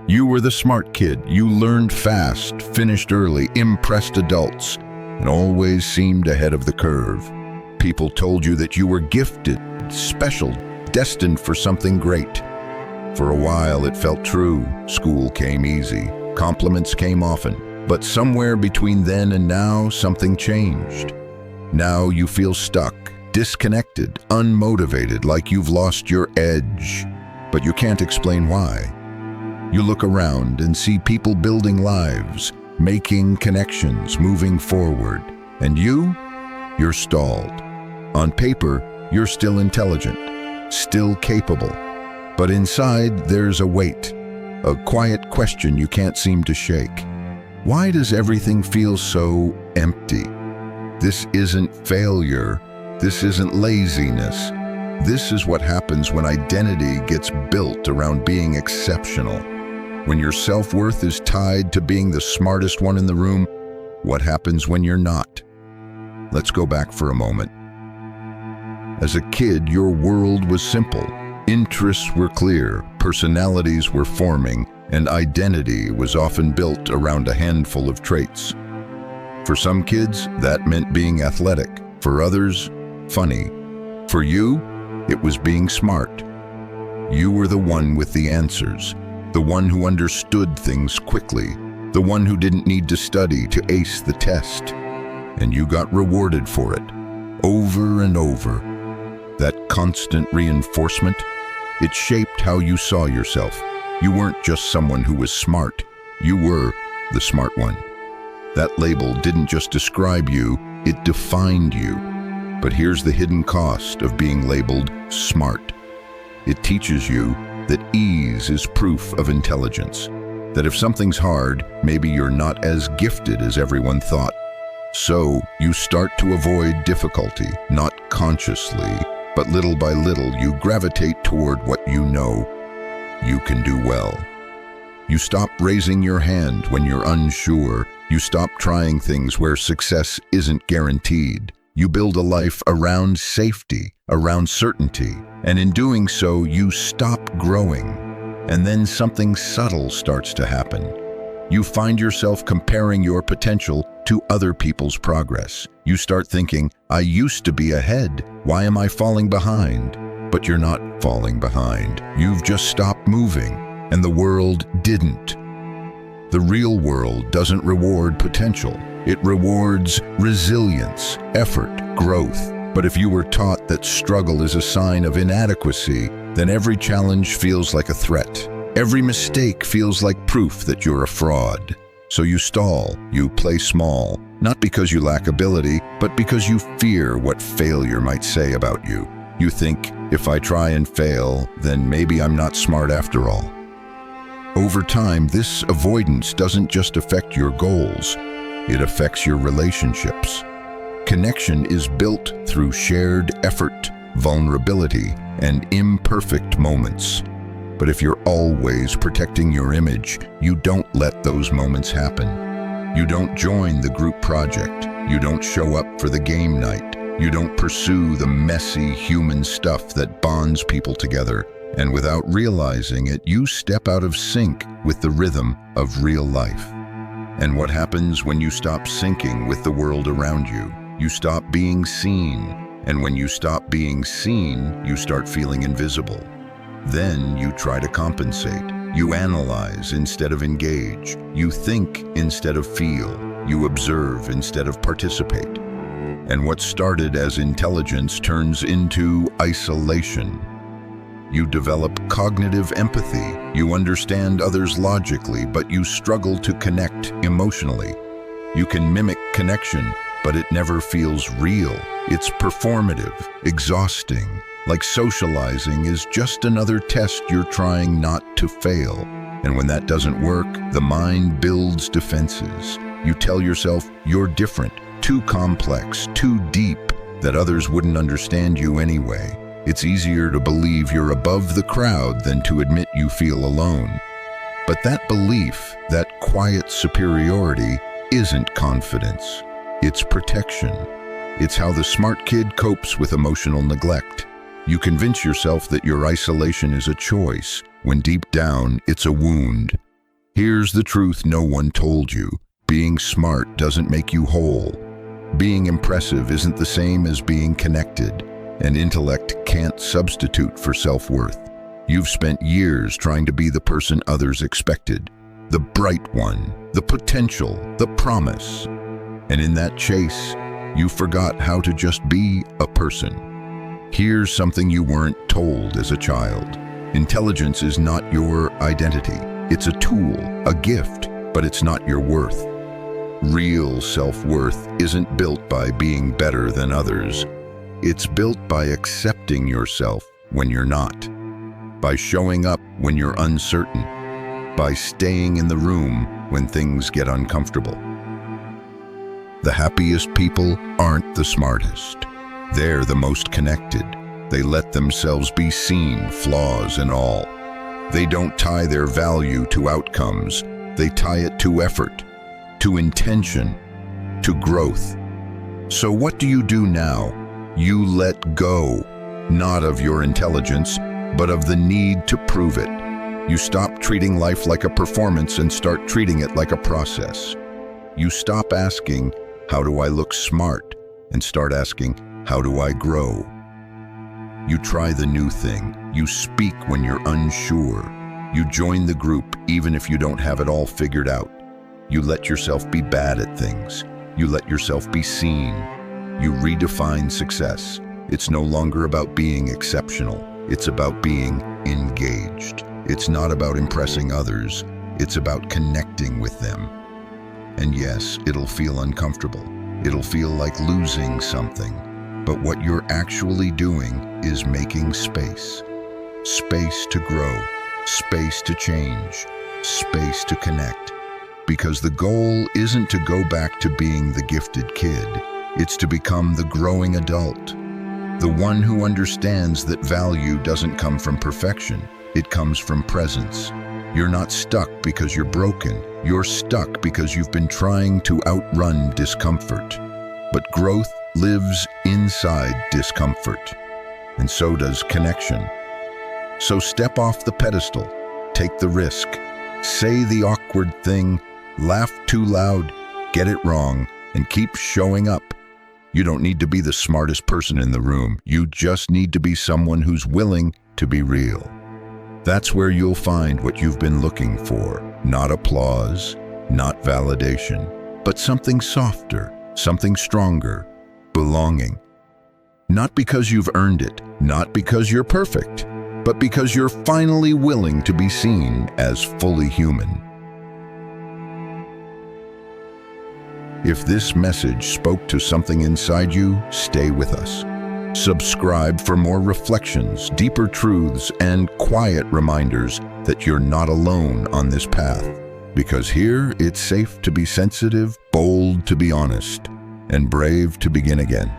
You were the smart kid. You learned fast, finished early, impressed adults, and always seemed ahead of the curve. People told you that you were gifted, special, destined for something great. For a while it felt true. School came easy. Compliments came often. But somewhere between then and now, something changed. Now you feel stuck, disconnected, unmotivated, like you've lost your edge. But you can't explain why. You look around and see people building lives, making connections, moving forward. And you're stalled. On paper, you're still intelligent, still capable. But inside, there's a weight, a quiet question you can't seem to shake. Why does everything feel so empty? This isn't failure. This isn't laziness. This is what happens when identity gets built around being exceptional. When your self-worth is tied to being the smartest one in the room, what happens when you're not? Let's go back for a moment. As a kid, your world was simple. Interests were clear, personalities were forming, and identity was often built around a handful of traits. For some kids, that meant being athletic. For others, funny. For you, it was being smart. You were the one with the answers, the one who understood things quickly, the one who didn't need to study to ace the test. And you got rewarded for it, over and over. That constant reinforcement, it shaped how you saw yourself. You weren't just someone who was smart, you were the smart one. That label didn't just describe you, it defined you. But here's the hidden cost of being labeled smart. It teaches you that ease is proof of intelligence. That if something's hard, maybe you're not as gifted as everyone thought. So you start to avoid difficulty, not consciously, but little by little you gravitate toward what you know you can do well. You stop raising your hand when you're unsure. You stop trying things where success isn't guaranteed. You build a life around safety, around certainty, and in doing so, you stop growing. And then something subtle starts to happen. You find yourself comparing your potential to other people's progress. You start thinking, I used to be ahead. Why am I falling behind? But you're not falling behind. You've just stopped moving, and the world didn't. The real world doesn't reward potential. It rewards resilience, effort, growth. But if you were taught that struggle is a sign of inadequacy, then every challenge feels like a threat. Every mistake feels like proof that you're a fraud. So you stall, you play small, not because you lack ability, but because you fear what failure might say about you. You think, if I try and fail, then maybe I'm not smart after all. Over time, this avoidance doesn't just affect your goals, it affects your relationships. Connection is built through shared effort, vulnerability, and imperfect moments. But if you're always protecting your image, you don't let those moments happen. You don't join the group project. You don't show up for the game night. You don't pursue the messy human stuff that bonds people together. And without realizing it, you step out of sync with the rhythm of real life. And what happens when you stop syncing with the world around you? You stop being seen. And when you stop being seen, you start feeling invisible. Then you try to compensate. You analyze instead of engage. You think instead of feel. You observe instead of participate. And what started as intelligence turns into isolation. You develop cognitive empathy. You understand others logically, but you struggle to connect emotionally. You can mimic connection, but it never feels real. It's performative, exhausting. Like socializing is just another test you're trying not to fail. And when that doesn't work, the mind builds defenses. You tell yourself you're different, too complex, too deep, that others wouldn't understand you anyway. It's easier to believe you're above the crowd than to admit you feel alone. But that belief, that quiet superiority, isn't confidence. It's protection. It's how the smart kid copes with emotional neglect. You convince yourself that your isolation is a choice, when deep down it's a wound. Here's the truth no one told you. Being smart doesn't make you whole. Being impressive isn't the same as being connected, and intellect can't substitute for self-worth. You've spent years trying to be the person others expected, the bright one, the potential, the promise. And in that chase, you forgot how to just be a person. Here's something you weren't told as a child. Intelligence is not your identity. It's a tool, a gift, but it's not your worth. Real self-worth isn't built by being better than others. It's built by accepting yourself when you're not, by showing up when you're uncertain, by staying in the room when things get uncomfortable. The happiest people aren't the smartest. They're the most connected. They let themselves be seen, flaws and all. They don't tie their value to outcomes. They tie it to effort, to intention, to growth. So what do you do now? You let go, not of your intelligence, but of the need to prove it. You stop treating life like a performance and start treating it like a process. You stop asking, how do I look smart? And start asking, how do I grow? You try the new thing. You speak when you're unsure. You join the group even if you don't have it all figured out. You let yourself be bad at things. You let yourself be seen. You redefine success. It's no longer about being exceptional. It's about being engaged. It's not about impressing others. It's about connecting with them. And yes, it'll feel uncomfortable. It'll feel like losing something. But what you're actually doing is making space. Space to grow. Space to change. Space to connect. Because the goal isn't to go back to being the gifted kid. It's to become the growing adult. The one who understands that value doesn't come from perfection. It comes from presence. You're not stuck because you're broken. You're stuck because you've been trying to outrun discomfort. But growth lives inside discomfort. And so does connection. So step off the pedestal. Take the risk. Say the awkward thing. Laugh too loud. Get it wrong. And keep showing up. You don't need to be the smartest person in the room. You just need to be someone who's willing to be real. That's where you'll find what you've been looking for. Not applause, not validation, but something softer, something stronger, belonging. Not because you've earned it, not because you're perfect, but because you're finally willing to be seen as fully human. If this message spoke to something inside you, stay with us. Subscribe for more reflections, deeper truths, and quiet reminders that you're not alone on this path. Because here, it's safe to be sensitive, bold to be honest, and brave to begin again.